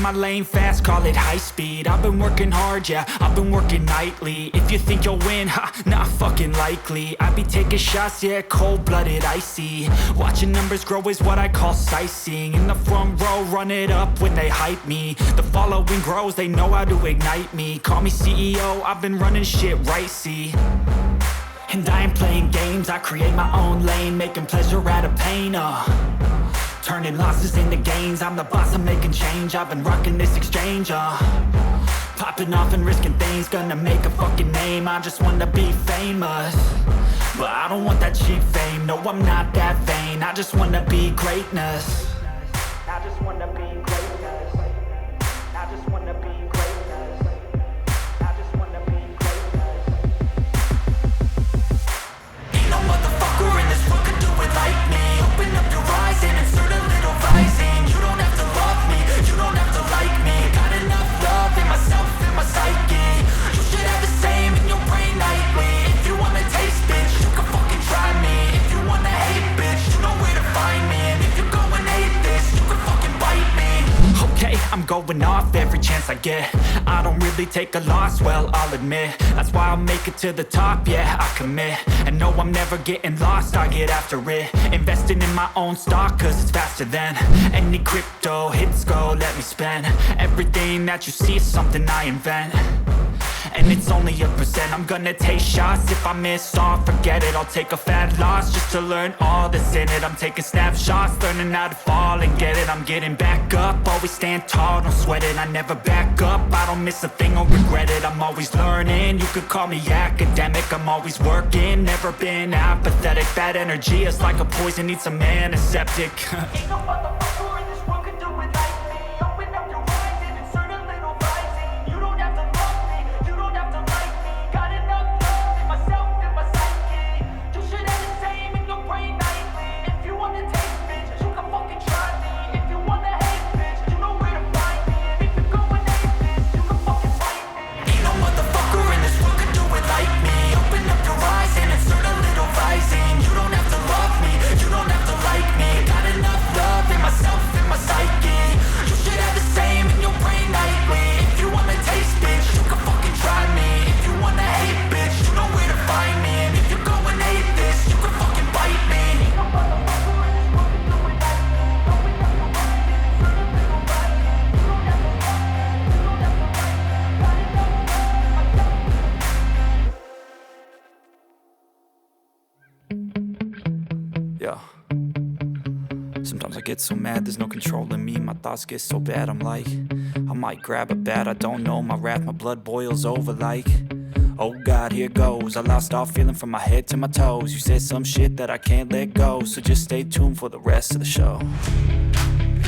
my lane fast, call it high speed. I've been working hard, yeah, I've been working nightly. If you think you'll win, ha, not fucking likely. I be taking shots, yeah, cold-blooded, icy. Watching numbers grow is what I call sightseeing. In the front row, run it up when they hype me. The following grows, they know how to ignite me. Call me CEO, I've been running shit right, see. And I ain't playing games, I create my own lane, making pleasure out of pain, turning losses into gains. I'm the boss, I'm making change. I've been rocking this exchange, popping off and risking things. Gonna make a fucking name. I just wanna be famous, but I don't want that cheap fame. No, I'm not that vain. I just wanna be greatness. I just wanna be greatness. I just wanna be greatness. I just wanna be greatness. Ain't no motherfucker in this world could do it like me. Open up your eyes and insert a little rising. You don't have to love me, you don't have to like me. Got enough love in myself, in my psyche. You should have the same in your brain nightly. If you wanna taste, bitch, you can fucking try me. If you wanna hate, bitch, you know where to find me. And if you're going hate this, you can fucking bite me. Okay, I'm going off every chance I get. I don't really take a loss, well, I'll admit. That's why I'll make it to the top, yeah, I commit. And no, I'm never getting lost, I get after it. Investing in my own stock, cause it's faster than any crypto hits go, let me spend. Everything that you see is something I invent, and it's only a percent. I'm gonna take shots, if I miss all, forget it. I'll take a fat loss just to learn all that's in it. I'm taking snapshots, learning how to fall and get it. I'm getting back up, always stand tall, don't sweat it. I never back up, I don't miss a thing or regret it. I'm always learning, you could call me academic. I'm always working, never been apathetic. Bad energy is like a poison, needs some antiseptic. Ain't no motherfucker in this world could do it like me. Open up your eyes and insert a little rising. You don't have to love me, you don't have to like me. Got enough love in myself, in my psyche. You should have the same in your brain nightly. If you wanna taste, bitch, you can fucking try me. If you wanna hate, bitch, you know where to find me. And if you're going hate this, you can fucking fight me. Ain't no motherfucker in this world could do it like me. Open up your eyes and insert a little rising. You don't have to love me, you don't have to like me. Got enough love in myself, in my psyche. You should have the same in your brain nightly. If you wanna taste, bitch, you can fucking try me. If you wanna hate, bitch, you know where to find me. And if you're going hate this, you can fucking bite me. Ain't no motherfucker in this world can do it like me. Open up your eyes and insert a little rising. You don't have to love me, you don't have to like me. Got enough love in myself. Yeah. Sometimes I get so mad, there's no controlling me. My thoughts get so bad, I'm like, I might grab a bat, I don't know. My wrath, my blood boils over like, oh God, here goes. I lost all feeling from my head to my toes. You said some shit that I can't let go, so just stay tuned for the rest of the show.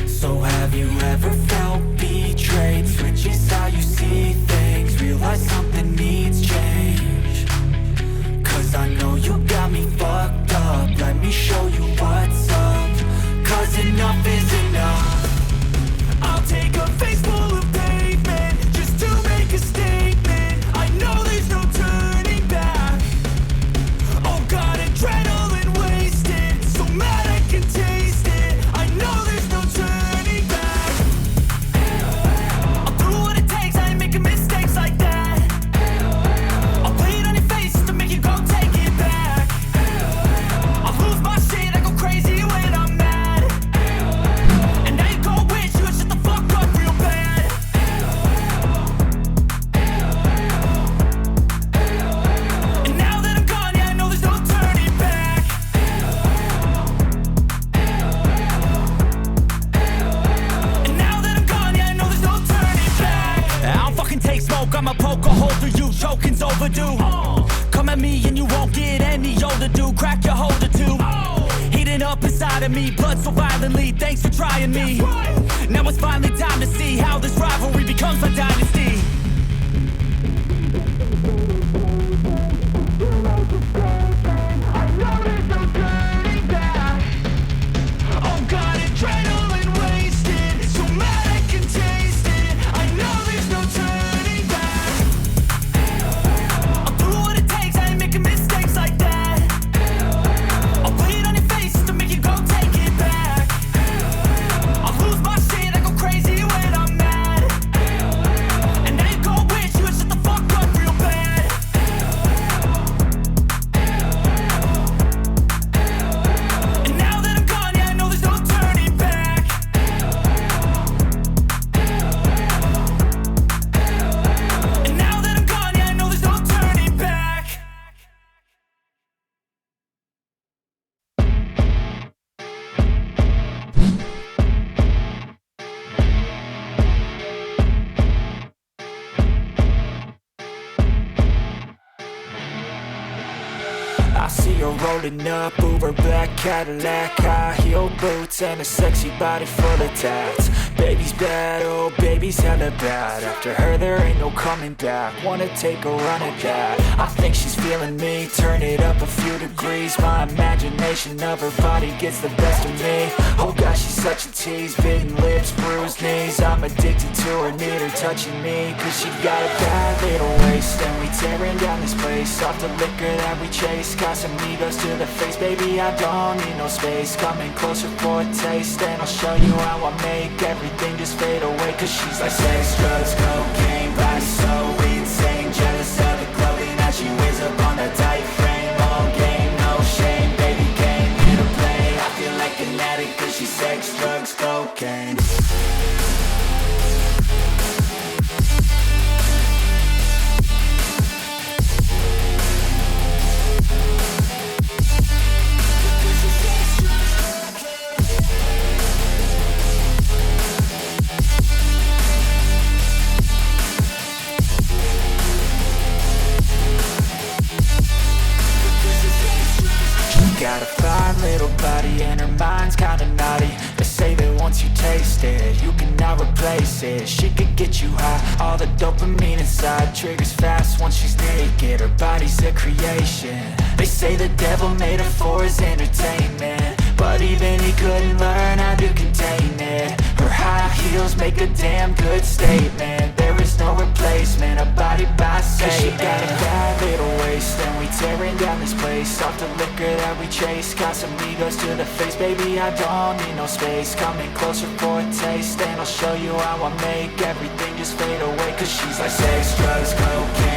So have you ever felt betrayed? Switches how you see things, realize something needs change. Cause I know you got me fucked up, let me show you what's up. Cause enough is enough. I'll take a face full of pavement just to make a statement. I know there's no turning back. Oh God, adrenaline wasted, so mad I can taste it. I know there's no turning back. I'll do what it takes, I ain't making mistakes like that. I'll play it on your face to make you go take it back. I'll lose my shit, I go crazy when I'm mad. And now you go wish you would shut the fuck up real bad. And now that I'm gone, yeah, I know there's no turning back. And now that I'm gone, yeah, I know there's no turning back. I don't fucking take smoke, I'ma poke a hole through you, choking's overdue. Come at me and you won't get any older, dude. Crack your holder too. Heating up inside of me, blood so violently. Thanks for trying me. Now it's finally time to see how this rivalry becomes a dynasty. Oh God, adrenaline wasted, so mad I can taste it. I know there's no turning back. I'll do what it takes, I ain't making mistakes like that. I'll play it on your face to make you go take it back. I'll lose my shit, I go crazy when I'm mad. I see her rolling up, Uber black Cadillac, high heel boots and a sexy body full of tats. Baby's bad, oh baby's hella bad. After her there ain't no coming back. Wanna take a run at that. I think she's feeling me, turn it up a few degrees. My imagination of her body gets the best of me. Oh gosh, she's such a tease, bitten lips, bruised knees. I'm addicted to her, need her touching me. Cause she got a bad little waist, and we tearing down this place. Off the liquor that we chase, Casamigos to the face. Baby, I don't need no space. Coming closer for a taste, and I'll show you how I make everything just fade away. Cause she's like sex, drugs, cocaine, body so insane. Jealous of the clothing that she wears up on that tight frame. All game, no shame, baby came here to play. I feel like an addict cause she's sex, drugs, cocaine. Got a fine little body and her mind's kinda naughty. They say that once you taste it, you cannot replace it. She could get you high, all the dopamine inside triggers fast once she's naked. Her body's a creation. They say the devil made her for his entertainment, but even he couldn't learn how to contain it. Her high heels make a damn good statement. There is no replacement, a body by Satan. She got a bad little waist, and we tearing down this place. Off the liquor that we chase, Casamigos to the face. Baby, I don't need no space. Coming closer for a taste, and I'll show you how I make everything just fade away. Cause she's like sex, drugs, cocaine,